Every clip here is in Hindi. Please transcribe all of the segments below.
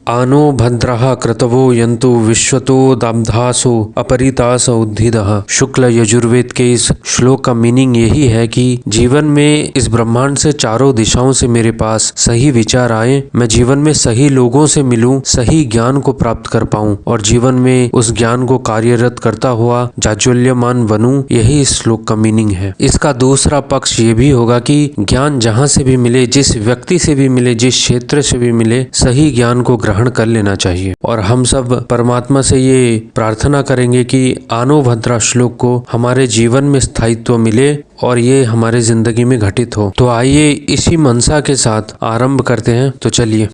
आनो भद्रः क्रतवो यन्तु विश्वतो दाब्धासो अपरितास उद्धिदः। शुक्ल यजुर्वेद के इस श्लोक का मीनिंग यही है कि जीवन में इस ब्रह्मांड से चारों दिशाओं से मेरे पास सही विचार आए, मैं जीवन में सही लोगों से मिलूं, सही ज्ञान को प्राप्त कर पाऊं और जीवन में उस ज्ञान को कार्यरत करता हुआ जाज्वल्यमान बनूं। यही इस श्लोक का मीनिंग है। इसका दूसरा पक्ष ये भी होगा कि ज्ञान जहाँ से भी मिले, जिस व्यक्ति से भी मिले, जिस क्षेत्र से भी मिले, सही ज्ञान को ग्रहण कर लेना चाहिए। और हम सब परमात्मा से ये प्रार्थना करेंगे कि आनो भद्रा श्लोक को हमारे जीवन में स्थायित्व मिले और ये हमारे जिंदगी में घटित हो। तो आइए इसी मनसा के साथ आरंभ करते हैं। तो चलिए।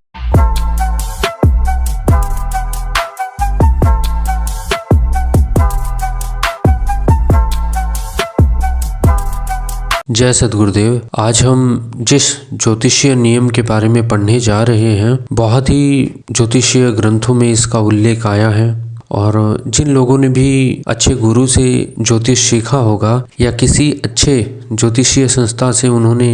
जय सद्गुरुदेव। आज हम जिस ज्योतिषीय नियम के बारे में पढ़ने जा रहे हैं, बहुत ही ज्योतिषीय ग्रंथों में इसका उल्लेख आया है और जिन लोगों ने भी अच्छे गुरु से ज्योतिष सीखा होगा या किसी अच्छे ज्योतिषीय संस्था से उन्होंने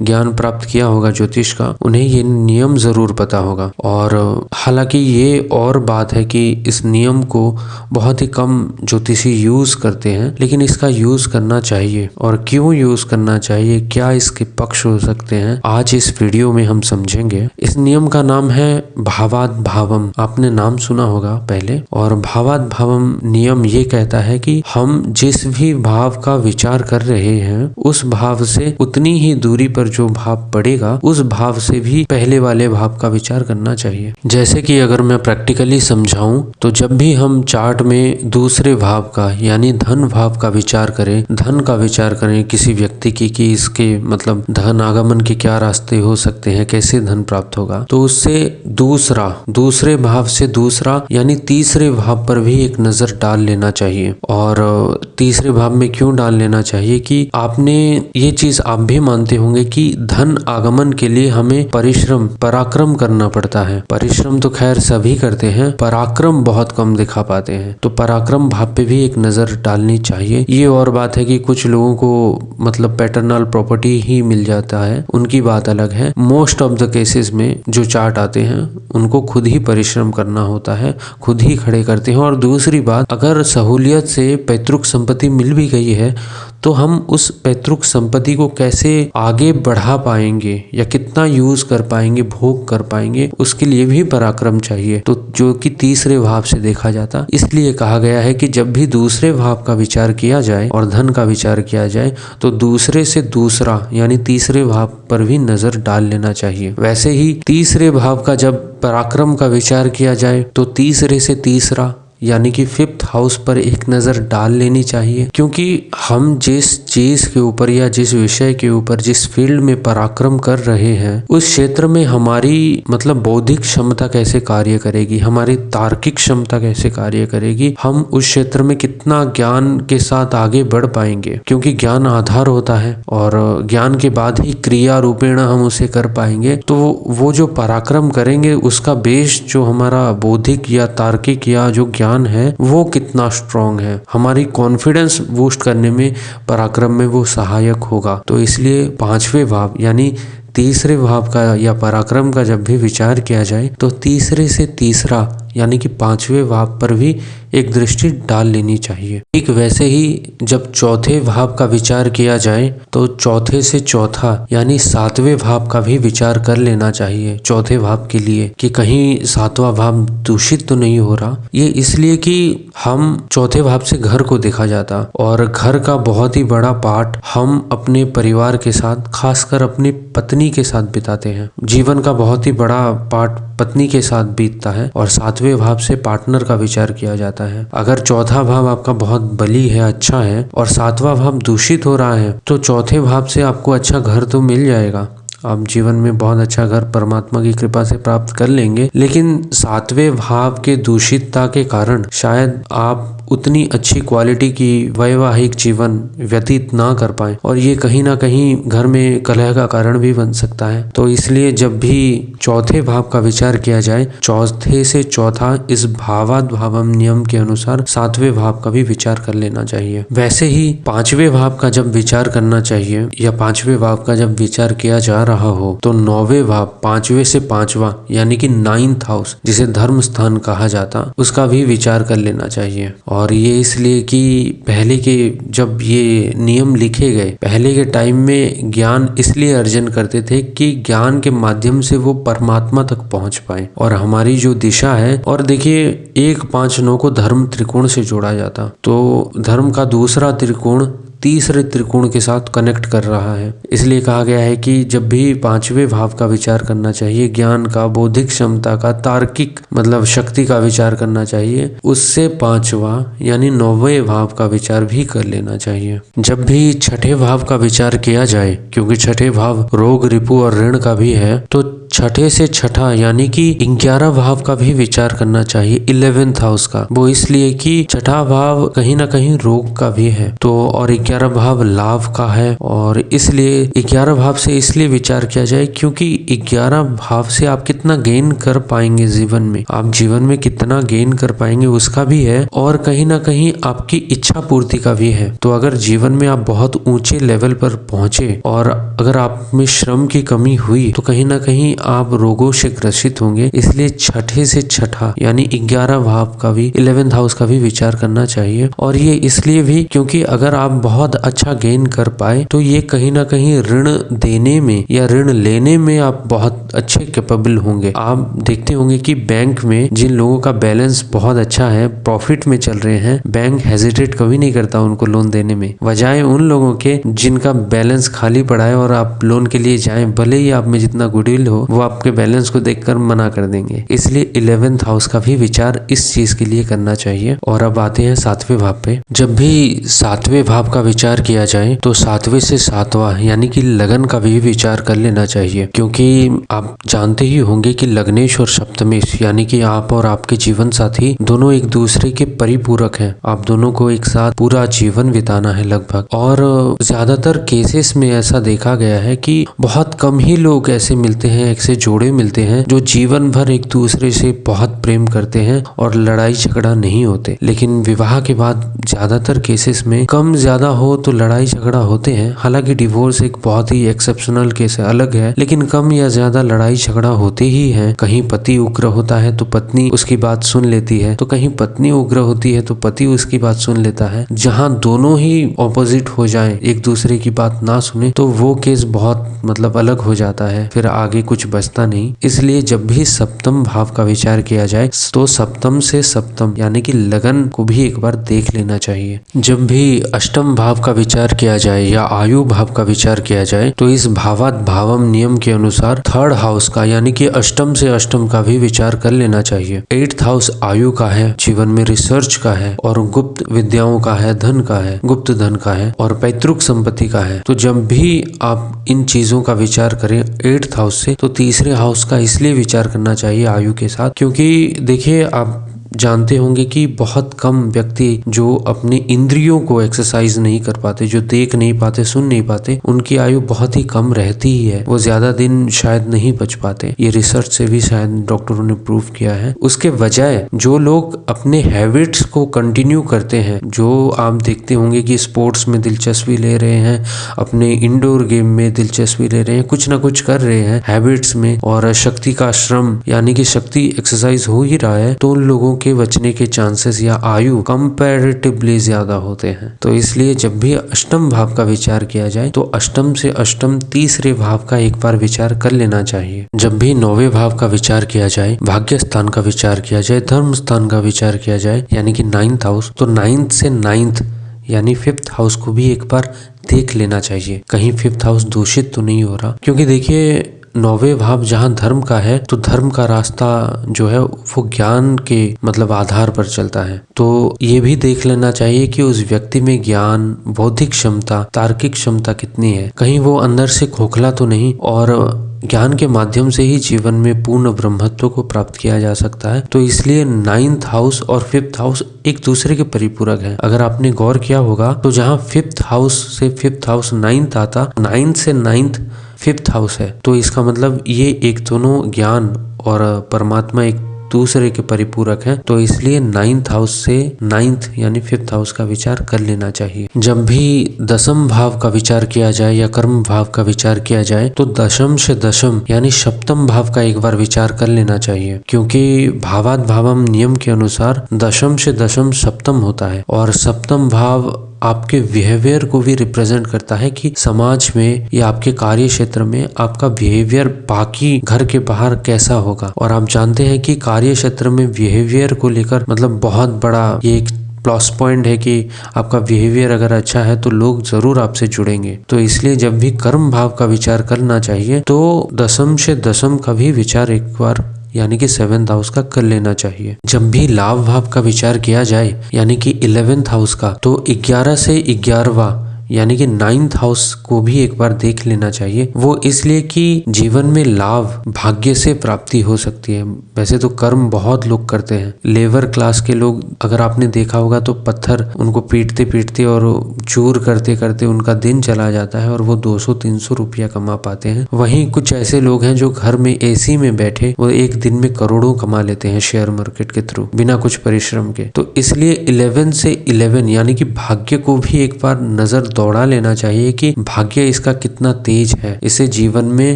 ज्ञान प्राप्त किया होगा ज्योतिष का, उन्हें ये नियम ज़रूर पता होगा। और हालांकि ये और बात है कि इस नियम को बहुत ही कम ज्योतिषी यूज़ करते हैं, लेकिन इसका यूज़ करना चाहिए। और क्यों यूज़ करना चाहिए, क्या इसके पक्ष हो सकते हैं, आज इस वीडियो में हम समझेंगे। इस नियम का नाम है भावाद भावम। आपने नाम सुना होगा पहले। और भावाद भावम नियम ये कहता है कि हम जिस भी भाव का विचार कर रहे हैं, उस भाव से उतनी ही दूरी पर जो भाव पड़ेगा, उस भाव से भी पहले वाले भाव का विचार करना चाहिए। जैसे कि अगर मैं प्रैक्टिकली समझाऊं तो जब भी हम चार्ट में दूसरे भाव का यानी धन भाव का विचार करें, धन का विचार करें किसी व्यक्ति की कि इसके मतलब धन आगमन के क्या रास्ते हो सकते हैं, कैसे धन प्राप्त होगा, तो उससे दूसरे भाव से दूसरा यानी तीसरे भाव पर भी एक नजर डाल लेना चाहिए। और तीसरे भाव में क्यों डाल लेना चाहिए कि आपने ये चीज आप भी मानते होंगे कि धन आगमन के लिए हमें पराक्रम करना पड़ता है। परिश्रम तो खैर सभी करते हैं, पराक्रम बहुत कम दिखा पाते हैं। तो पराक्रम भाव पे भी एक नजर डालनी चाहिए। ये और बात है कि कुछ लोगों को मतलब पैटर्नल प्रॉपर्टी ही मिल जाता है, उनकी बात अलग है। मोस्ट ऑफ द केसेस में जो चार्ट आते हैं उनको खुद ही परिश्रम करना होता है, खुद ही खड़े करते हैं। और दूसरी बात, अगर सहूलियत से पैतृक संपत्ति मिल भी गई है तो हम उस पैतृक संपत्ति को कैसे आगे बढ़ा पाएंगे या कितना यूज कर पाएंगे, भोग कर पाएंगे, उसके लिए भी पराक्रम चाहिए। तो जो कि तीसरे भाव से देखा जाता, इसलिए कहा गया है कि जब भी दूसरे भाव का विचार किया जाए और धन का विचार किया जाए तो दूसरे से दूसरा यानी तीसरे भाव पर भी नजर डाल लेना चाहिए। वैसे ही तीसरे भाव का जब पराक्रम का विचार किया जाए तो तीसरे से तीसरा यानी कि फिफ्थ हाउस पर एक नजर डाल लेनी चाहिए। क्योंकि हम जिस चीज के ऊपर या जिस विषय के ऊपर, जिस फील्ड में पराक्रम कर रहे हैं, उस क्षेत्र में हमारी मतलब बौद्धिक क्षमता कैसे कार्य करेगी, हमारी तार्किक क्षमता कैसे कार्य करेगी, हम उस क्षेत्र में कितना ज्ञान के साथ आगे बढ़ पाएंगे। क्योंकि ज्ञान आधार होता है और ज्ञान के बाद ही क्रिया रूपेण हम उसे कर पाएंगे। तो वो जो पराक्रम करेंगे उसका बेस जो हमारा बौद्धिक या तार्किक या जो ज्ञान है वो कितना स्ट्रॉन्ग है, हमारी कॉन्फिडेंस बूस्ट करने में पराक्रम में वो सहायक होगा। तो इसलिए पांचवें भाव यानी तीसरे भाव का या पराक्रम का जब भी विचार किया जाए तो तीसरे से तीसरा यानी कि पांचवें भाव पर भी एक दृष्टि डाल लेनी चाहिए। ठीक वैसे ही जब चौथे भाव का विचार किया जाए तो चौथे से चौथा यानी सातवें भाव का भी विचार कर लेना चाहिए चौथे भाव के लिए कि कहीं सातवां भाव दूषित तो नहीं हो रहा। ये इसलिए कि हम चौथे भाव से घर को देखा जाता और घर का बहुत ही बड़ा पार्ट हम अपने परिवार के साथ, खासकर अपनी पत्नी के साथ बिताते हैं। जीवन का बहुत ही बड़ा पार्ट पत्नी के साथ बीतता है और सातवें भाव से पार्टनर का विचार किया जाता है। अगर चौथा भाव आपका बहुत बली है, अच्छा है, और सातवां भाव दूषित हो रहा है तो चौथे भाव से आपको अच्छा घर तो मिल जाएगा, आप जीवन में बहुत अच्छा घर परमात्मा की कृपा से प्राप्त कर लेंगे। लेकिन सातवें भाव के दूषितता के कारण शायद आप उतनी अच्छी क्वालिटी की वैवाहिक जीवन व्यतीत ना कर पाए और ये कहीं ना कहीं घर में कलह का कारण भी बन सकता है। तो इसलिए जब भी चौथे भाव का विचार किया जाए, चौथे से चौथा इस भावाद भावम नियम के अनुसार सातवें भाव का भी विचार कर लेना चाहिए। वैसे ही पांचवें भाव का जब विचार करना चाहिए या पांचवें भाव का जब विचार किया जा रहा रहा हो तो 9वें भाव 5वें से 5वां यानी कि 9th हाउस जिसे धर्म स्थान कहा जाता उसका भी विचार कर लेना चाहिए। और ये इसलिए कि पहले के जब ये नियम लिखे गए पहले के टाइम में ज्ञान इसलिए अर्जन करते थे कि ज्ञान के माध्यम से वो परमात्मा तक पहुंच पाए और हमारी जो दिशा है। और देखिए 1 5 9 को धर्म त्रिकोण से जोड़ा जाता तो धर्म का दूसरा त्रिकोण तीसरे त्रिकोण के साथ कनेक्ट कर रहा है। इसलिए कहा गया है कि जब भी 5वें भाव का विचार करना चाहिए, ज्ञान का, बौद्धिक क्षमता का, तार्किक मतलब शक्ति का विचार करना चाहिए, उससे 5वां यानी 9वें भाव का विचार भी कर लेना चाहिए। जब भी छठे भाव का विचार किया जाए, क्योंकि छठे भाव रोग, रिपु और ऋण का भी है, तो छठे से छठा यानी कि 11 भाव का भी विचार करना चाहिए, 11th हाउस का। वो इसलिए कि छठा भाव कहीं ना कहीं रोग का भी है तो और 11 भाव लाभ का है। और इसलिए 11 भाव से इसलिए विचार किया जाए क्योंकि 11 भाव से आप कितना गेन कर पाएंगे जीवन में, आप जीवन में कितना गेन कर पाएंगे उसका भी है और कहीं ना कहीं आपकी इच्छा पूर्ति का भी है। तो अगर जीवन में आप बहुत ऊंचे लेवल पर पहुंचे और अगर आप में श्रम की कमी हुई तो कहीं ना कहीं आप रोगों से ग्रसित होंगे। इसलिए छठे से छठा यानी 11 भाव का भी 11th हाउस का भी विचार करना चाहिए। और ये इसलिए भी क्योंकि अगर आप बहुत अच्छा गेन कर पाए तो ये कहीं ना कहीं ऋण देने में या ऋण लेने में आप बहुत अच्छे कैपेबल होंगे। आप देखते होंगे कि बैंक में जिन लोगों का बैलेंस बहुत अच्छा है, प्रॉफिट में चल रहे हैं, बैंक हेजिटेट कभी नहीं करता उनको लोन देने में, बजाय उन लोगों के जिनका बैलेंस खाली पड़ा है और आप लोन के लिए जाएं, भले ही आप में जितना गुडविल हो वो आपके बैलेंस को देखकर मना कर देंगे। इसलिए 11th हाउस का भी विचार इस चीज के लिए करना चाहिए। और अब आते हैं 7वें भाव पे। जब भी 7वें भाव का विचार किया जाए तो 7वें से 7वां यानी कि लगन का भी विचार कर लेना चाहिए, क्योंकि आप जानते ही होंगे कि लग्नेश और सप्तमेश यानी कि आप और आपके जीवन साथी दोनों एक दूसरे के परिपूरक हैं। आप दोनों को एक साथ पूरा जीवन बिताना है लगभग। और ज्यादातर केसेस में ऐसा देखा गया है कि बहुत कम ही लोग ऐसे मिलते हैं, ऐसे जोड़े मिलते हैं जो जीवन भर एक दूसरे से बहुत प्रेम करते हैं और लड़ाई झगड़ा नहीं होते। लेकिन विवाह के बाद ज्यादातर केसेस में कम ज्यादा हो तो लड़ाई झगड़ा होते हैं। हालांकि डिवोर्स एक बहुत ही एक्सेप्शनल केस है, अलग है, लेकिन कम या ज्यादा लड़ाई झगड़ा होते ही है। कहीं पति उग्र होता है तो पत्नी उसकी बात सुन लेती है, तो कहीं पत्नी उग्र होती है तो पति उसकी बात सुन लेता है। जहाँ दोनों ही ऑपोजिट हो जाएं, एक दूसरे की बात ना सुने, तो वो केस बहुत मतलब अलग हो जाता है, फिर आगे कुछ बचता नहीं। इसलिए जब भी सप्तम भाव का विचार किया जाए तो सप्तम से सप्तम यानी कि लगन को भी एक बार देख लेना चाहिए। जब भी अष्टम भाव का विचार किया जाए या आयु भाव का विचार किया जाए तो इस भावात भावम नियम के अनुसार 3rd हाउस का यानी कि अष्टम से अष्टम का भी विचार कर लेना चाहिए। 8th हाउस आयु का है, जीवन में रिसर्च का है और गुप्त विद्याओं का है, धन का है, गुप्त धन का है और पैतृक संपत्ति का है। तो जब भी आप इन चीजों का विचार करें 8th हाउस से तो तीसरे हाउस का इसलिए विचार करना चाहिए आयु के साथ, क्योंकि देखिए आप जानते होंगे कि बहुत कम व्यक्ति जो अपने इंद्रियों को एक्सरसाइज नहीं कर पाते, जो देख नहीं पाते, सुन नहीं पाते, उनकी आयु बहुत ही कम रहती ही है। वो ज्यादा दिन शायद नहीं बच पाते। ये रिसर्च से भी शायद डॉक्टरों ने प्रूव किया है। उसके बजाय जो लोग अपने हैबिट्स को कंटिन्यू करते हैं, जो आप देखते होंगे कि स्पोर्ट्स में दिलचस्पी ले रहे हैं, अपने इंडोर गेम में दिलचस्पी ले रहे हैं, कुछ ना कुछ कर रहे हैं हैबिट्स में, और शक्ति का श्रम यानी कि शक्ति एक्सरसाइज हो ही रहा है, तो उन लोगों के बचने के चांसेस या आयु कंपैरेटिवली ज्यादा होते हैं। तो इसलिए जब भी अष्टम भाव का विचार किया जाए तो अष्टम से अष्टम तीसरे भाव का एक बार विचार कर लेना चाहिए। जब भी 9वें भाव का विचार किया जाए, भाग्य स्थान का विचार किया जाए, धर्म स्थान का विचार किया जाए यानी कि 9th हाउस, तो 9th से 9th यानी 5th हाउस को भी एक बार देख लेना चाहिए, कहीं 5th हाउस दूषित तो नहीं हो रहा। क्योंकि देखिए 9वें भाव जहाँ धर्म का है तो धर्म का रास्ता जो है वो ज्ञान के मतलब आधार पर चलता है। तो ये भी देख लेना चाहिए कि उस व्यक्ति में ज्ञान, बौद्धिक क्षमता, तार्किक क्षमता कितनी है, कहीं वो अंदर से खोखला तो नहीं, और ज्ञान के माध्यम से ही जीवन में पूर्ण ब्रह्मत्व को प्राप्त किया जा सकता है। तो इसलिए 9th हाउस और 5th हाउस एक दूसरे के परिपूरक है। अगर आपने गौर किया होगा तो जहाँ 5th हाउस से 5th हाउस 9th आता, 9th से 9th 5th हाउस है, तो इसका मतलब ये एक दोनों ज्ञान और परमात्मा एक दूसरे के परिपूरक हैं, तो इसलिए 9th हाउस से 9th यानी 5th हाउस का विचार कर लेना चाहिए। जब भी दशम भाव का विचार किया जाए या कर्म भाव का विचार किया जाए तो दशम से दशम यानी सप्तम भाव का एक बार विचार कर लेना चाहिए, क्योंकि भावात भावम नियम के अनुसार दशम से दशम सप्तम होता है और सप्तम भाव आपके बिहेवियर को भी रिप्रेजेंट करता है कि समाज में या आपके कार्य क्षेत्र में आपका बिहेवियर बाकी घर के बाहर कैसा होगा। और आप जानते हैं कि कार्य क्षेत्र में बिहेवियर को लेकर मतलब बहुत बड़ा ये एक प्लस पॉइंट है कि आपका बिहेवियर अगर अच्छा है तो लोग जरूर आपसे जुड़ेंगे। तो इसलिए जब भी कर्म भाव का विचार करना चाहिए तो दशम से दशम का भी विचार एक बार यानी कि 7th हाउस का कर लेना चाहिए। जब भी लाभ भाव का विचार किया जाए यानी कि 11th हाउस का, तो 11 से 11वां यानी कि 9th हाउस को भी एक बार देख लेना चाहिए। वो इसलिए कि जीवन में लाभ भाग्य से प्राप्ति हो सकती है। वैसे तो कर्म बहुत लोग करते हैं, लेबर क्लास के लोग अगर आपने देखा होगा तो पत्थर उनको पीटते पीटते और चूर करते करते उनका दिन चला जाता है और वो 200-300 रुपया कमा पाते हैं। वहीं कुछ ऐसे लोग हैं जो घर में एसी में बैठे वो एक दिन में करोड़ों कमा लेते हैं शेयर मार्केट के थ्रू बिना कुछ परिश्रम के। तो इसलिए 11 से 11 यानी कि भाग्य को भी एक बार नजर दौड़ा लेना चाहिए कि भाग्य इसका कितना तेज है, इसे जीवन में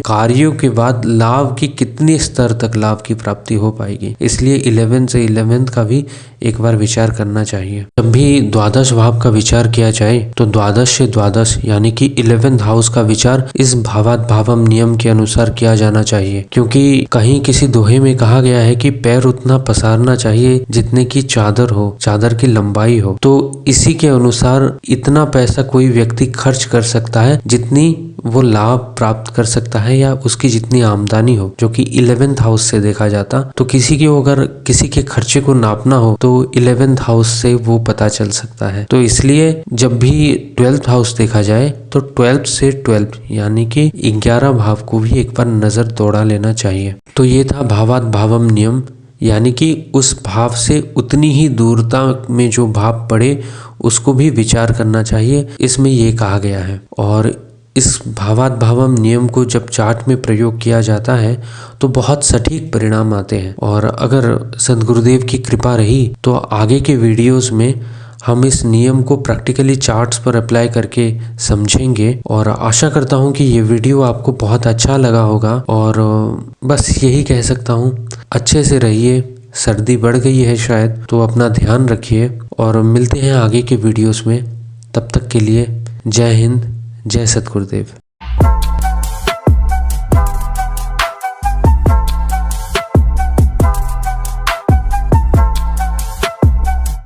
कार्यों के बाद लाभ की कितनी स्तर तक लाभ की प्राप्ति हो पाएगी। इसलिए 11 से 11th का भी एक बार विचार करना चाहिए। जब भी द्वादश भाव का विचार किया जाए तो द्वादश से द्वादश यानी कि 11th हाउस का विचार इस भावात भावम नियम के अनुसार किया जाना चाहिए, क्योंकि कहीं किसी दोहे में कहा गया है कि पैर उतना पसारना चाहिए जितने की चादर हो, चादर की लंबाई हो। तो इसी के अनुसार इतना पैसा कोई व्यक्ति खर्च कर सकता है जितनी वो लाभ प्राप्त कर सकता है या उसकी जितनी आमदनी हो, जो कि 11th हाउस से देखा जाता। तो किसी के अगर किसी के खर्चे को नापना हो तो 11th हाउस से वो पता चल सकता है। तो इसलिए जब भी 12th हाउस देखा जाए तो 12th से 12th यानी कि 11 भाव को भी एक बार नजर दौड़ा लेना चाहिए। तो ये था भावात भावम नियम, यानी कि उस भाव से उतनी ही दूरता में जो भाव पड़े उसको भी विचार करना चाहिए, इसमें ये कहा गया है। और इस भावात भावम नियम को जब चार्ट में प्रयोग किया जाता है तो बहुत सटीक परिणाम आते हैं। और अगर सद्गुरुदेव की कृपा रही तो आगे के वीडियोस में हम इस नियम को प्रैक्टिकली चार्ट्स पर अप्लाई करके समझेंगे। और आशा करता हूँ कि ये वीडियो आपको बहुत अच्छा लगा होगा। और बस यही कह सकता हूँ, अच्छे से रहिए। सर्दी बढ़ गई है शायद, तो अपना ध्यान रखिए और मिलते हैं आगे के वीडियोस में। तब तक के लिए जय हिंद, जय सद्गुरुदेव।